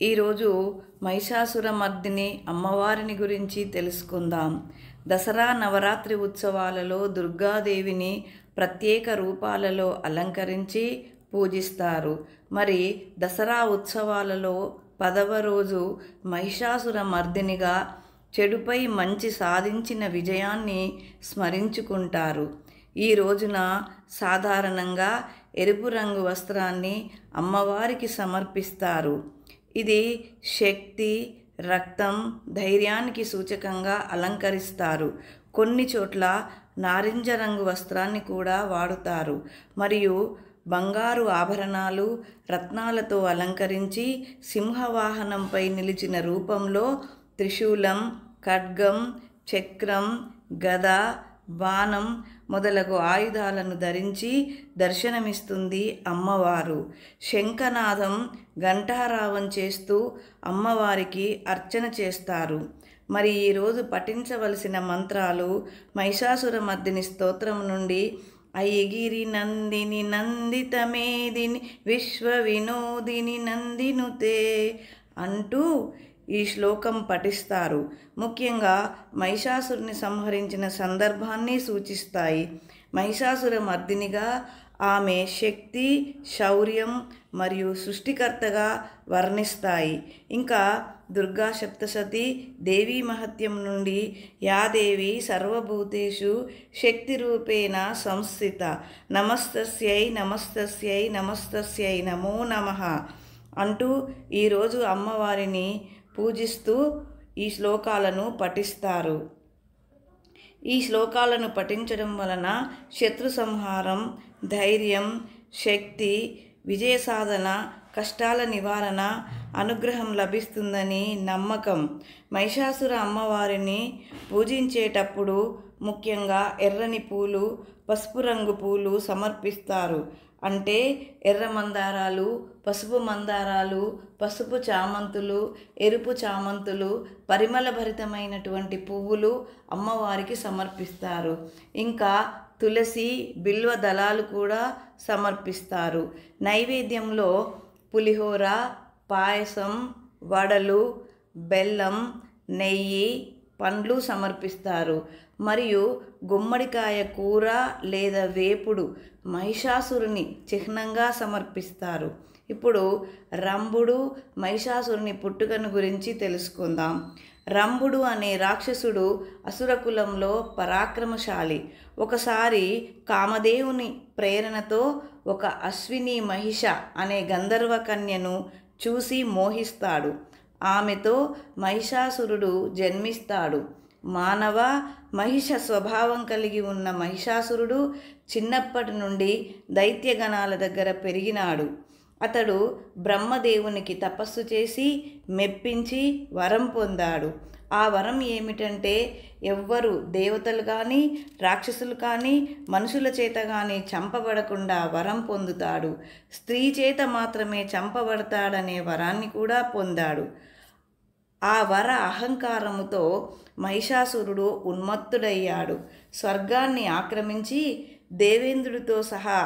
ఈరోజు మహిషాసురమర్దిని అమ్మవారిని గురించి తెలుసుకుందాం. దసరా నవరాత్రి ఉత్సవాలలో దుర్గాదేవిని ప్రత్యేక రూపాలలో అలంకరించి పూజిస్తారు. మరి దసరా ఉత్సవాలలో 10వ రోజు మహిషాసురమర్దినిగా చెడుపై మంచి సాధించిన విజయాన్ని స్మరించుకుంటారు. ఈ రోజున సాధారణంగా ఎరుపు రంగు వస్త్రాన్ని అమ్మవారికి సమర్పిస్తారు. ఇది శక్తి, రక్తం, ధైర్యానికి సూచకంగా అలంకరిస్తారు. కొన్ని చోట్ల నారింజ రంగు వస్త్రాన్ని కూడా వాడుతారు. మరియు బంగారు ఆభరణాలు, రత్నాలతో అలంకరించి సింహవాహనంపై నిలిచిన రూపంలో త్రిశూలం, ఖడ్గం, చక్రం, గద, బాణం మొదలగు ఆయుధాలను ధరించి దర్శనమిస్తుంది అమ్మవారు. శంఖనాదం, ఘంటారావం చేస్తూ అమ్మవారికి అర్చన చేస్తారు. మరి ఈరోజు పఠించవలసిన మంత్రాలు మహిషాసురమర్దిని స్తోత్రం నుండి ఐగిరి నందిని నందితమేదిని విశ్వ వినోదిని నందినుతే అంటూ ఈ శ్లోకం పఠిస్తారు. ముఖ్యంగా మహిషాసురుని సంహరించిన సందర్భాన్ని సూచిస్తాయి. మహిషాసురమర్దినిగా ఆమె శక్తి, శౌర్యం మరియు సృష్టికర్తగా వర్ణిస్తాయి. ఇంకా దుర్గా సప్తశతి, దేవీ మహత్యం నుండి యాదేవి సర్వభూతేషు శక్తి రూపేణ సంస్థిత నమస్తస్యై నమస్తస్యై నమస్తస్యై నమో నమః అంటూ ఈరోజు అమ్మవారిని పూజిస్తూ ఈ శ్లోకాలను పఠిస్తారు. ఈ శ్లోకాలను పఠించడం వలన శత్రు సంహారం, ధైర్యం, శక్తి, విజయ సాధన, కష్టాల నివారణ, అనుగ్రహం లభిస్తుందని నమ్మకం. మహిషాసుర అమ్మవారిని పూజించేటప్పుడు ముఖ్యంగా ఎర్రని పూలు, పసుపు రంగు పూలు సమర్పిస్తారు. అంటే ఎర్ర మందారాలు, పసుపు మందారాలు, పసుపు చామంతులు, ఎరుపు చామంతులు, పరిమళభరితమైనటువంటి పువ్వులు అమ్మవారికి సమర్పిస్తారు. ఇంకా తులసి, బిల్వ దళాలు కూడా సమర్పిస్తారు. నైవేద్యంలో పులిహోర, పాయసం, వడలు, బెల్లం, నెయ్యి, పండ్లు సమర్పిస్తారు. మరియు గుమ్మడికాయ కూర లేదా వేపుడు మహిషాసురుని చిహ్నంగా సమర్పిస్తారు. ఇప్పుడు రంభుడు, మహిషాసురుని పుట్టుకను గురించి తెలుసుకుందాం. రంభుడు అనే రాక్షసుడు అసురకులంలో పరాక్రమశాలి. ఒకసారి కామదేవుని ప్రేరణతో ఒక అశ్విని మహిష అనే గంధర్వ కన్యను చూసి మోహిస్తాడు. ఆమెతో మహిషాసురుడు జన్మిస్తాడు. మానవ, మహిష స్వభావం కలిగి ఉన్న మహిషాసురుడు చిన్నప్పటి నుండి దైత్యగణాల దగ్గర పెరిగినాడు. అతడు బ్రహ్మదేవునికి తపస్సు చేసి మెప్పించి వరం పొందాడు. ఆ వరం ఏమిటంటే ఎవ్వరు దేవతలు కానీ, రాక్షసులు కానీ, మనుషుల చేత కానీ చంపబడకుండా వరం పొందుతాడు. స్త్రీ చేత మాత్రమే చంపబడతాడనే వరాన్ని కూడా పొందాడు. ఆ వర అహంకారముతో మహిషాసురుడు ఉన్మత్తుడయ్యాడు. స్వర్గాన్ని ఆక్రమించి దేవేంద్రుడితో సహా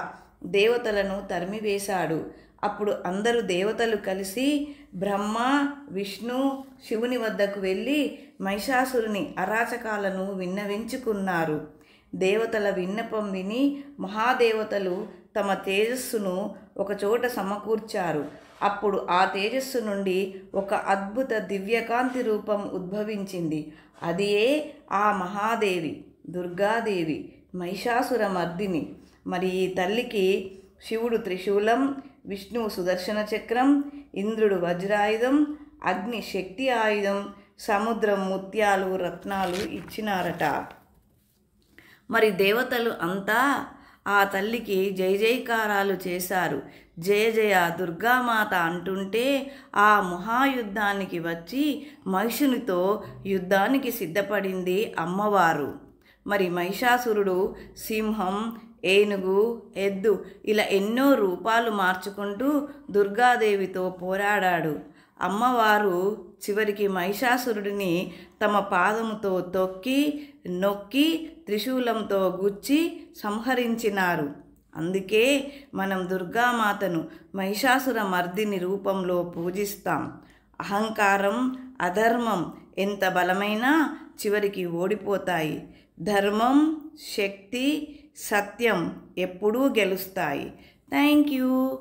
దేవతలను తరిమివేశాడు. అప్పుడు అందరూ దేవతలు కలిసి బ్రహ్మ, విష్ణు, శివుని వద్దకు వెళ్ళి మహిషాసురుని అరాచకాలను విన్నవించుకున్నారు. దేవతల విన్నపం విని మహాదేవతలు తమ తేజస్సును ఒకచోట సమకూర్చారు. అప్పుడు ఆ తేజస్సు నుండి ఒక అద్భుత దివ్యకాంతి రూపం ఉద్భవించింది. అదియే ఆ మహాదేవి, దుర్గాదేవి, మహిషాసురమర్దిని. మరి ఈ తల్లికి శివుడు త్రిశూలం, విష్ణువు సుదర్శన చక్రం, ఇంద్రుడు వజ్రాయుధం, అగ్ని శక్తి ఆయుధం, సముద్రం ముత్యాలు, రత్నాలు ఇచ్చినారట. మరి దేవతలు అంతా ఆ తల్లికి జయ జయకారాలు చేశారు. జయ జయ దుర్గామాత అంటుంటే ఆ మహాయుద్ధానికి వచ్చి మహిషునితో యుద్ధానికి సిద్ధపడింది అమ్మవారు. మరి మహిషాసురుడు సింహం, ఏనుగు, ఎద్దు ఇలా ఎన్నో రూపాలు మార్చుకుంటూ దుర్గాదేవితో పోరాడాడు. అమ్మవారు చివరికి మహిషాసురుడిని తమ పాదముతో తొక్కి నొక్కి త్రిశూలంతో గుచ్చి సంహరించినారు. అందుకే మనం దుర్గామాతను మహిషాసురమర్దిని రూపంలో పూజిస్తాం. అహంకారం, అధర్మం ఎంత బలమైనా చివరికి ఓడిపోతాయి. ధర్మం, శక్తి, సత్యం ఎప్పుడూ గెలుస్తాయి. Thank you.